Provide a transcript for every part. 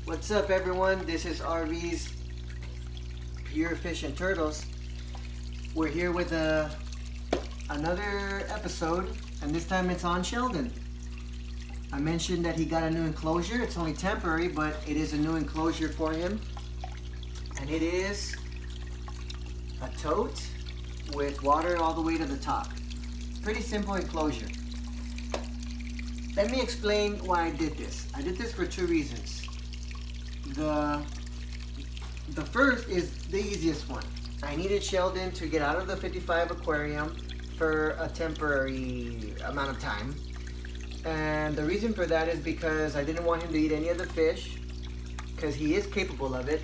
What's up, everyone? This is RV's Pure Fish and Turtles. We're here with another episode, and this time it's on Sheldon. I mentioned that he got a new enclosure. It's only temporary, but it is a new enclosure for him. And it is a tote with water all the way to the top. Pretty simple enclosure. Let me explain why I did this. I did this for two reasons. The first is the easiest one. I needed Sheldon to get out of the 55 aquarium for a temporary amount of time. And the reason for that is because I didn't want him to eat any of the fish, because he is capable of it.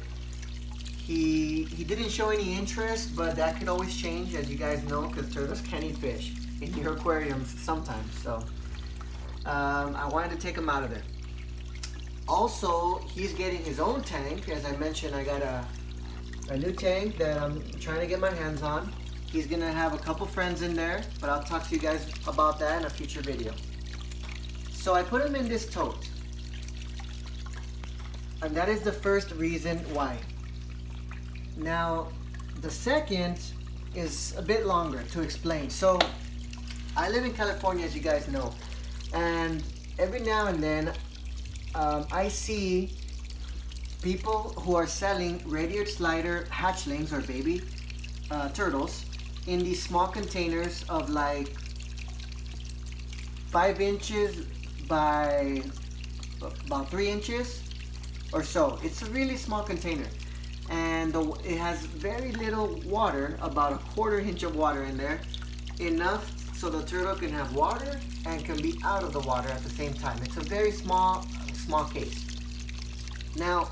He didn't show any interest, but that could always change, as you guys know, because turtles can eat fish in your aquariums sometimes. So I wanted to take him out of there. Also, he's getting his own tank. As I mentioned, I got a new tank that I'm trying to get my hands on. He's gonna have a couple friends in there, but I'll talk to you guys about that in a future video. So I put him in this tote, and that is the first reason why. Now, the second is a bit longer to explain. So I live in California, as you guys know, and every now and then I see people who are selling radiator slider hatchlings or baby turtles in these small containers of like 5 inches by about 3 inches or so. It's a really small container, and it has very little water, about a 1/4 inch of water in there, enough so the turtle can have water and can be out of the water at the same time. It's a very small case. Now,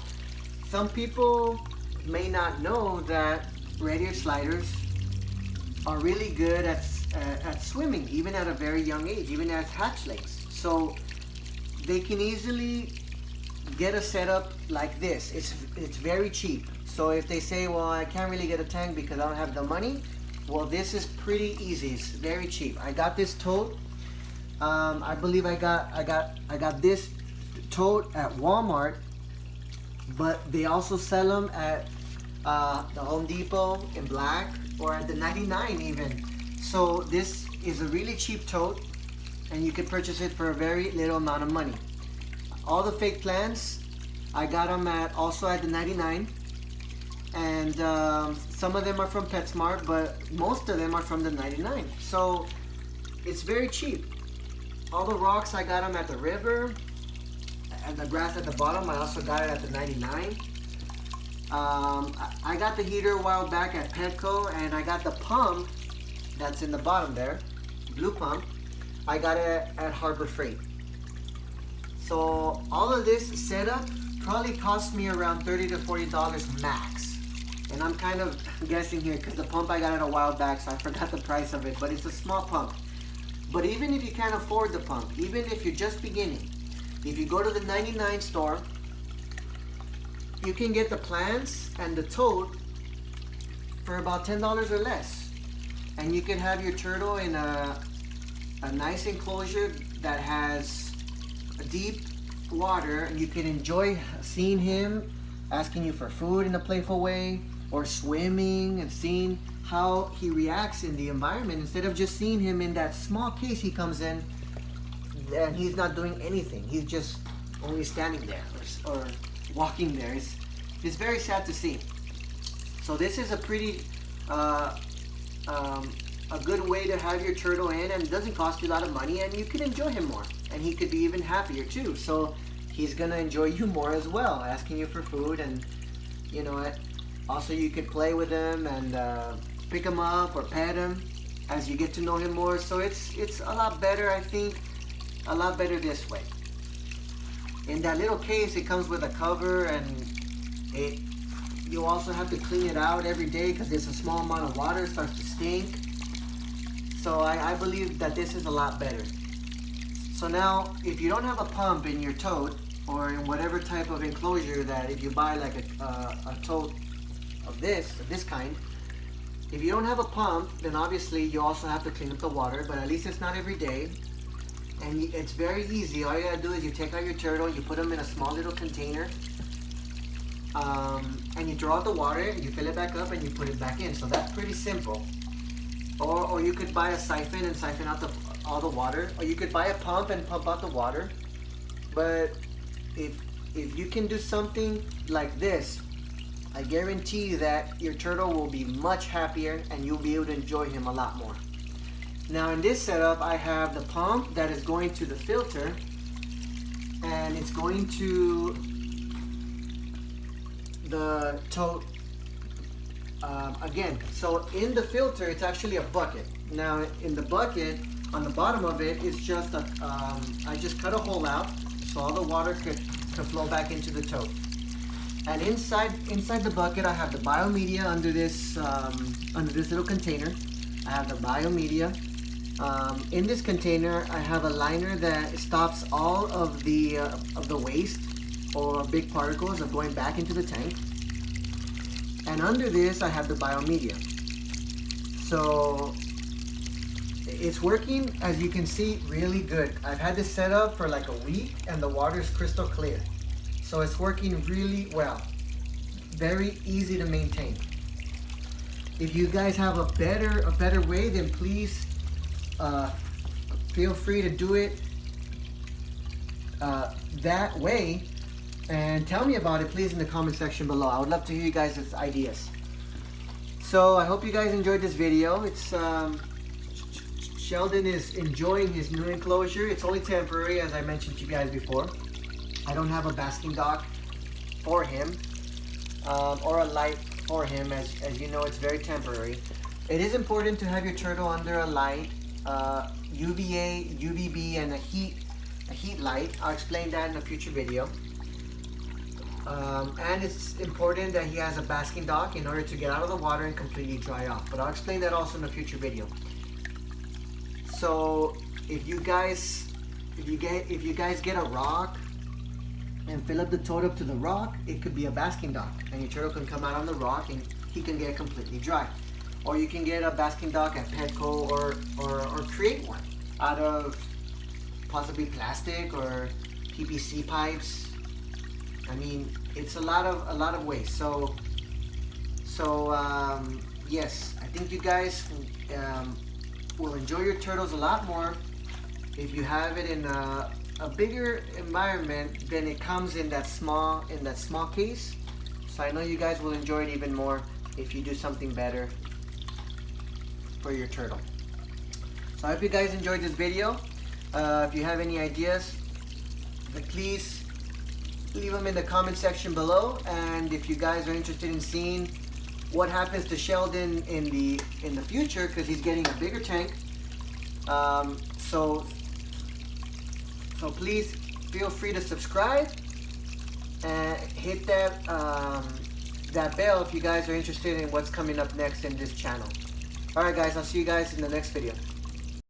some people may not know that radiator sliders are really good at swimming, even at a very young age, even as hatchlings. So they can easily get a setup like this. It's very cheap. So if they say, well, I can't really get a tank because I don't have the money, well, this is pretty easy. It's very cheap. I got this tote. I believe I got this tote at Walmart, but they also sell them at the Home Depot in black, or at the 99 even. So this is a really cheap tote, and you can purchase it for a very little amount of money. All the fake plants, I got them also at the 99, and some of them are from PetSmart, but most of them are from the 99. So it's very cheap. All the rocks, I got them at the river, and the grass at the bottom, I also got it at the 99. I got the heater a while back at Petco, and I got the pump that's in the bottom there, blue pump. I got it at Harbor Freight. So all of this setup probably cost me around $30 to $40 max. And I'm kind of guessing here because the pump I got it a while back, so I forgot the price of it, but it's a small pump. But even if you can't afford the pump, even if you're just beginning, if you go to the 99 store, you can get the plants and the tote for about $10 or less. And you can have your turtle in a nice enclosure that has deep water, and you can enjoy seeing him asking you for food in a playful way, or swimming and seeing how he reacts in the environment, instead of just seeing him in that small case he comes in and he's not doing anything. He's just only standing there or walking there. It's very sad to see. So this is a pretty a good way to have your turtle in, and it doesn't cost you a lot of money, and you can enjoy him more, and he could be even happier too. So he's gonna enjoy you more as well, asking you for food, and you know, also you could play with him and pick him up or pet him as you get to know him more. So it's a lot better, I think, a lot better this way. In that little case, it comes with a cover, and you also have to clean it out every day because there's a small amount of water, it starts to stink. So I believe that this is a lot better. So now, if you don't have a pump in your tote, or in whatever type of enclosure, that if you buy like a tote of this kind, if you don't have a pump, then obviously you also have to clean up the water, but at least it's not every day. And it's very easy. All you gotta do is you take out your turtle, you put them in a small little container, and you draw out the water, you fill it back up, and you put it back in. So that's pretty simple. Or you could buy a siphon and siphon out all the water, or you could buy a pump and pump out the water. But if you can do something like this, I guarantee you that your turtle will be much happier and you'll be able to enjoy him a lot more. Now in this setup, I have the pump that is going to the filter, and it's going to the tote again. So in the filter, it's actually a bucket. Now in the bucket, on the bottom of it is just I just cut a hole out so all the water could flow back into the tote. And inside the bucket, I have the biomedia under this little container. I have the biomedia. In this container, I have a liner that stops all of the waste or big particles of going back into the tank. And under this, I have the biomedia. So it's working, as you can see, really good. I've had this set up for like a week, and the water is crystal clear. So it's working really well. Very easy to maintain. If you guys have a better way, then please feel free to do it that way, and tell me about it, please, in the comment section below. I would love to hear you guys' ideas. So I hope you guys enjoyed this video. It's Sheldon is enjoying his new enclosure. It's only temporary, as I mentioned to you guys before. I don't have a basking dock for him, or a light for him. As you know, it's very temporary. It is important to have your turtle under a light, UVA, UVB, and a heat light. I'll explain that in a future video. And it's important that he has a basking dock in order to get out of the water and completely dry off. But I'll explain that also in a future video. So if you guys get a rock and fill up the tote up to the rock, it could be a basking dock, and your turtle can come out on the rock and he can get completely dry. Or you can get a basking dock at Petco or create one out of possibly plastic or PVC pipes. I mean, it's a lot of ways. So yes, I think you guys will enjoy your turtles a lot more if you have it in a bigger environment than it comes in that small case. So I know you guys will enjoy it even more if you do something better for your turtle. So I hope you guys enjoyed this video. If you have any ideas, then please leave them in the comment section below. And if you guys are interested in seeing what happens to Sheldon in the future, because he's getting a bigger tank, so please feel free to subscribe and hit that bell if you guys are interested in what's coming up next in this channel. Alright guys, I'll see you guys in the next video.